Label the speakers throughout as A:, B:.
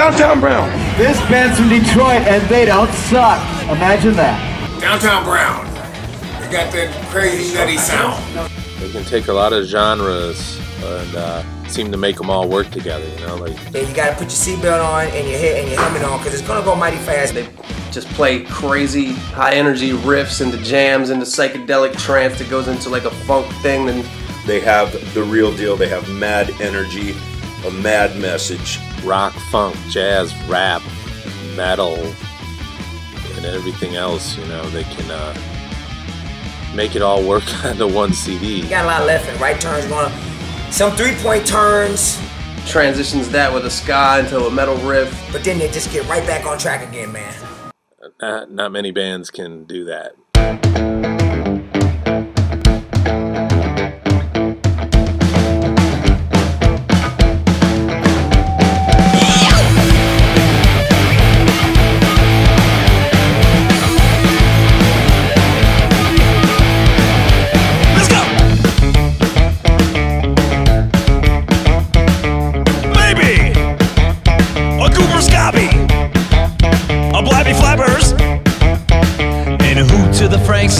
A: Downtown Brown.
B: This band's from Detroit and they don't suck. Imagine that.
C: Downtown Brown. They got that crazy nutty sound.
D: They can take a lot of genres and seem to make them all work together, you know? Like,
C: And you gotta put your seatbelt on and your head and your helmet on, because it's gonna go mighty fast.
E: They just play crazy, high-energy riffs into jams, into psychedelic trance that goes into like a funk thing. And
F: they have the real deal. They have mad energy, a mad message.
D: Rock, funk, jazz, rap, metal, and everything else, you know, they can make it all work onto one CD.
C: You got a lot of left and right turns going on. Some three-point turns.
E: Transitions that with a ska into a metal riff.
C: But then they just get right back on track again, man.
D: Not many bands can do that.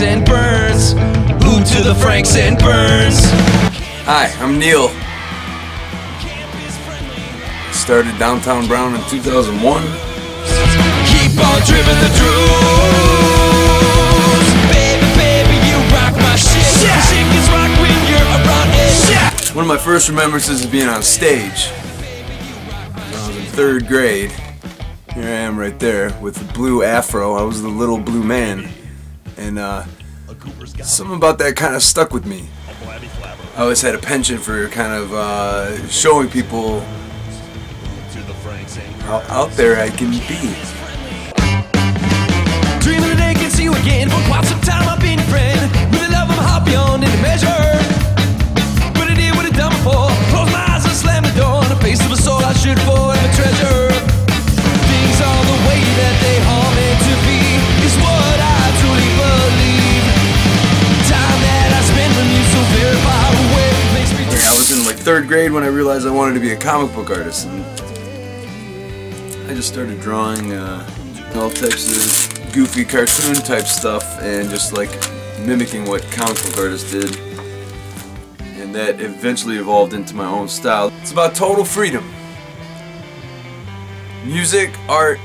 G: And Burns. Who to the Franks and Burns?
H: Hi, I'm Neil. Started Downtown Brown in 2001.
G: Keep on driven the drools. Baby, baby, you rock my shit. Yeah. Shit gets rock when you're around it. Yeah.
H: One of my first remembrances of being on stage when I was in 3rd grade. Here I am right there with the blue afro. I was the little blue man. And something about that kind of stuck with me. I always had a penchant for kind of showing people how out there I can be.
G: Dreaming the day can see you again. While some time I've been your friend. With the love I'm hot beyond any measure. But I did what I done before. Close my eyes and slam the door. On the face of a soul I should forever treasure. Things are the way that they are meant to be. Is what I truly believe. Time that I spend when you so very far away makes me.
H: I was in like 3rd grade when I realized I wanted to be a comic book artist, and I just started drawing all types of goofy cartoon type stuff and just like mimicking what comic book artists did, and that eventually evolved into my own style. It's about total freedom. Music, art,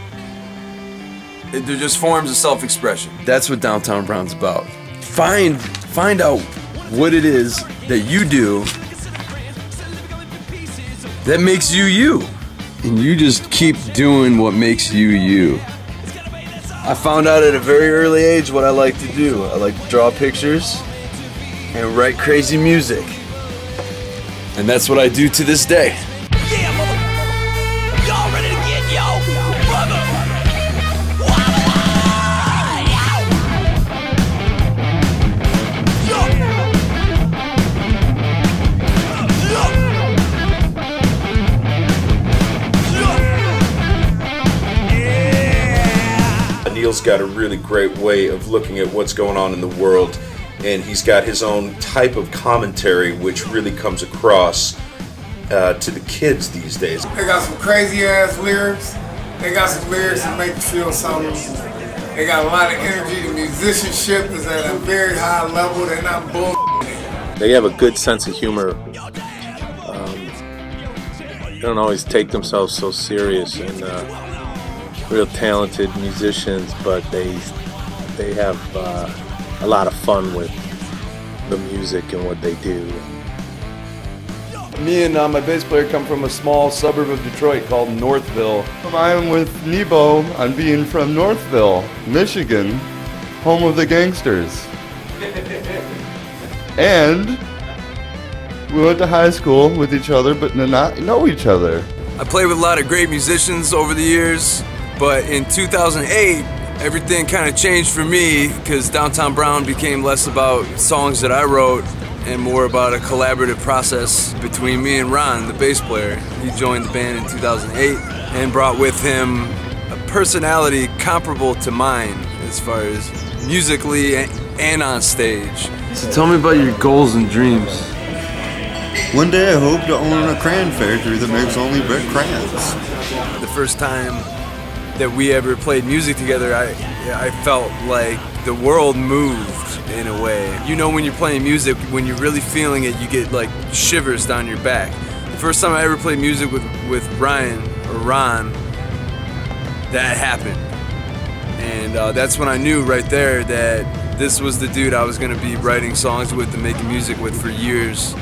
H: they're just forms of self-expression. That's what Downtown Brown's about. Find out what it is that you do that makes you you. And you just keep doing what makes you you. I found out at a very early age what I like to do. I like to draw pictures and write crazy music. And that's what I do to this day.
G: Yeah, mother. Y'all ready to get yo, brother?
F: Neil's got a really great way of looking at what's going on in the world, and he's got his own type of commentary which really comes across to the kids these days.
C: They got some crazy ass lyrics. They got some lyrics that make you feel something. They got a lot of energy. The musicianship is at a very high level. They're not bull.
D: They have a good sense of humor. They don't always take themselves so serious, and real talented musicians, but they have a lot of fun with the music and what they do.
A: Me and my bass player come from a small suburb of Detroit called Northville. I'm with Nebo on being from Northville, Michigan, home of the gangsters. And we went to high school with each other, but did not know each other.
H: I played with a lot of great musicians over the years, but in 2008, everything kind of changed for me because Downtown Brown became less about songs that I wrote and more about a collaborative process between me and Ron, the bass player. He joined the band in 2008 and brought with him a personality comparable to mine as far as musically and on stage.
I: So tell me about your goals and dreams.
J: One day I hope to own a crayon factory that makes only red crayons.
H: The first time that we ever played music together, I felt like the world moved in a way. You know, when you're playing music, when you're really feeling it, you get like shivers down your back. The first time I ever played music with Ryan, or Ron, that happened. And that's when I knew right there that this was the dude I was gonna be writing songs with and making music with for years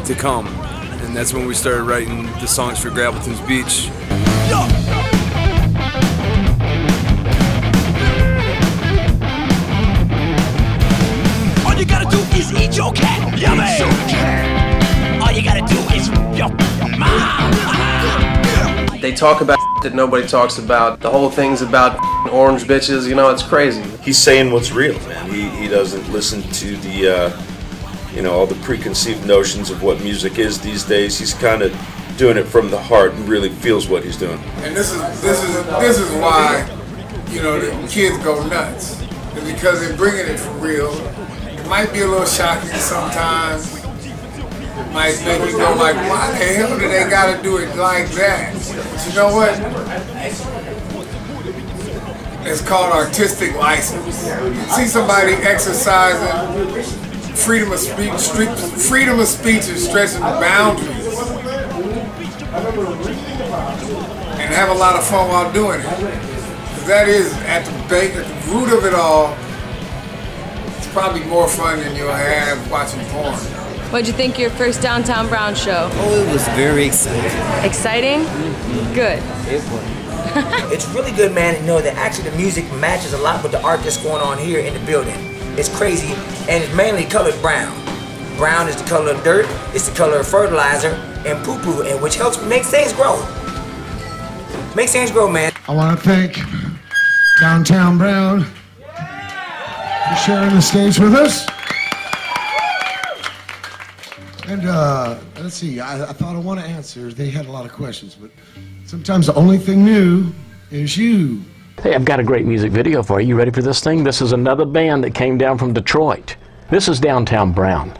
H: to come. And that's when we started writing the songs for Gravelton's Beach.
G: All you gotta do is eat your cat. Yummy. All you gotta do is your mom.
E: They talk about that nobody talks about. The whole thing's about orange bitches, you know, it's crazy.
F: He's saying what's real, man. He doesn't listen to the, you know, all the preconceived notions of what music is these days. He's kind of doing it from the heart and really feels what he's doing.
C: And this is why, you know, the kids go nuts. It's because they're bringing it for real. It might be a little shocking sometimes. It might make you go like, why the hell do they gotta do it like that? But you know what? It's called artistic license. You see somebody exercising freedom of speech and stretching the boundaries, and have a lot of fun while doing it. That is at the root of it all. It's probably more fun than you'll have watching porn.
J: What'd you think of your first Downtown Brown show?
K: Oh, it was very exciting.
J: Exciting? Good.
K: It was. It's really good, man, to know that actually the music matches a lot with the art that's going on here in the building. It's crazy, and it's mainly colored brown. Brown is the color of dirt, it's the color of fertilizer, and poo-poo, and which helps make things grow. Makes things grow, man.
L: I want to thank Downtown Brown for sharing the stage with us. And let's see, I thought I want to answer. They had a lot of questions, but sometimes the only thing new is you.
M: Hey, I've got a great music video for you. You ready for this thing? This is another band that came down from Detroit. This is Downtown Brown.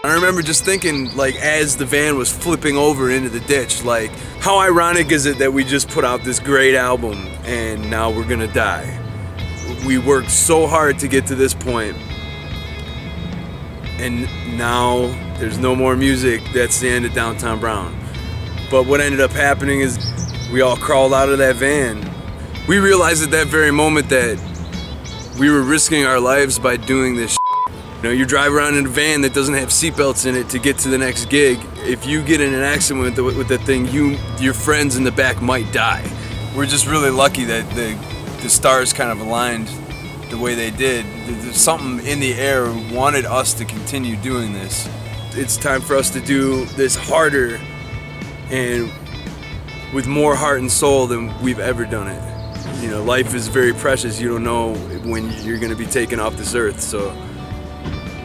H: I remember just thinking, like, as the van was flipping over into the ditch, like, how ironic is it that we just put out this great album and now we're gonna die? We worked so hard to get to this point, and now there's no more music. That's the end of Downtown Brown. But what ended up happening is we all crawled out of that van. We realized at that very moment that we were risking our lives by doing this. You know, you drive around in a van that doesn't have seatbelts in it to get to the next gig. If you get in an accident with that thing, your friends in the back might die. We're just really lucky that the stars kind of aligned the way they did. There's something in the air wanted us to continue doing this. It's time for us to do this harder and with more heart and soul than we've ever done it. You know, life is very precious. You don't know when you're going to be taken off this earth, so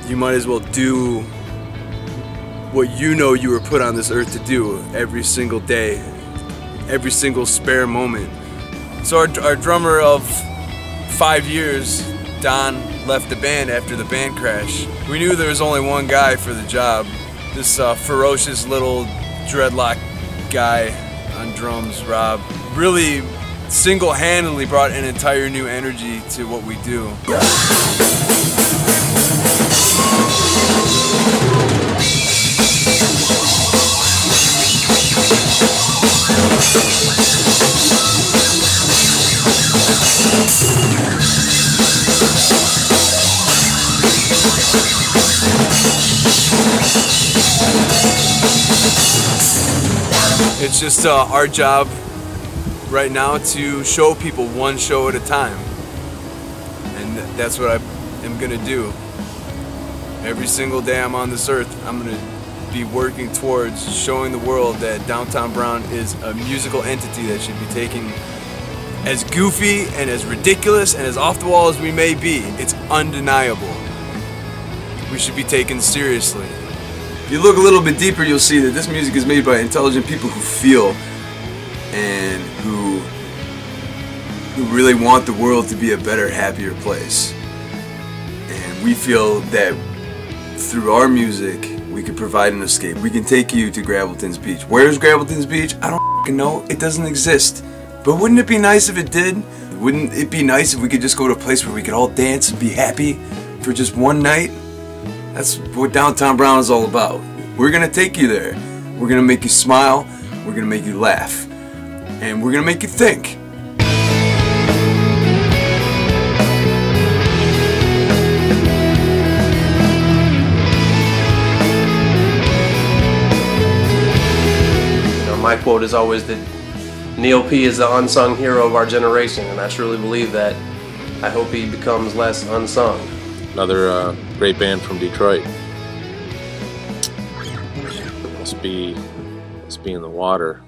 H: you might as well do what you know you were put on this earth to do every single day, every single spare moment. So our drummer of 5 years, Don, left the band after the band crash. We knew there was only one guy for the job, this ferocious little dreadlock guy on drums, Rob. Really single-handedly brought an entire new energy to what we do. It's just our job right now to show people one show at a time, and that's what I am gonna do. Every single day I'm on this earth, I'm gonna be working towards showing the world that Downtown Brown is a musical entity that should be taken as goofy and as ridiculous and as off the wall as we may be. It's undeniable. we should be taken seriously. If you look a little bit deeper, you'll see that this music is made by intelligent people who feel and who really want the world to be a better, happier place. And we feel that through our music, we can provide an escape. We can take you to Gravelton's Beach. Where's Gravelton's Beach? I don't f***ing know. It doesn't exist. But wouldn't it be nice if it did? Wouldn't it be nice if we could just go to a place where we could all dance and be happy for just one night? That's what Downtown Brown is all about. We're gonna take you there. We're gonna make you smile. We're gonna make you laugh. And we're gonna make you think.
E: My quote is always that Neil P is the unsung hero of our generation, and I truly believe that. I hope he becomes less unsung.
D: Another great band from Detroit. Must be in the water.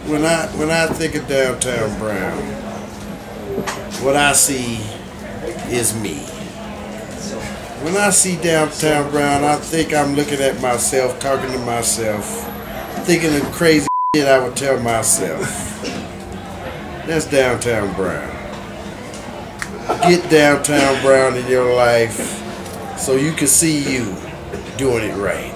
N: When I think of Downtown Brown, what I see is me. When I see Downtown Brown, I think I'm looking at myself, talking to myself, thinking of crazy shit I would tell myself. That's Downtown Brown. Get Downtown Brown in your life so you can see you doing it right.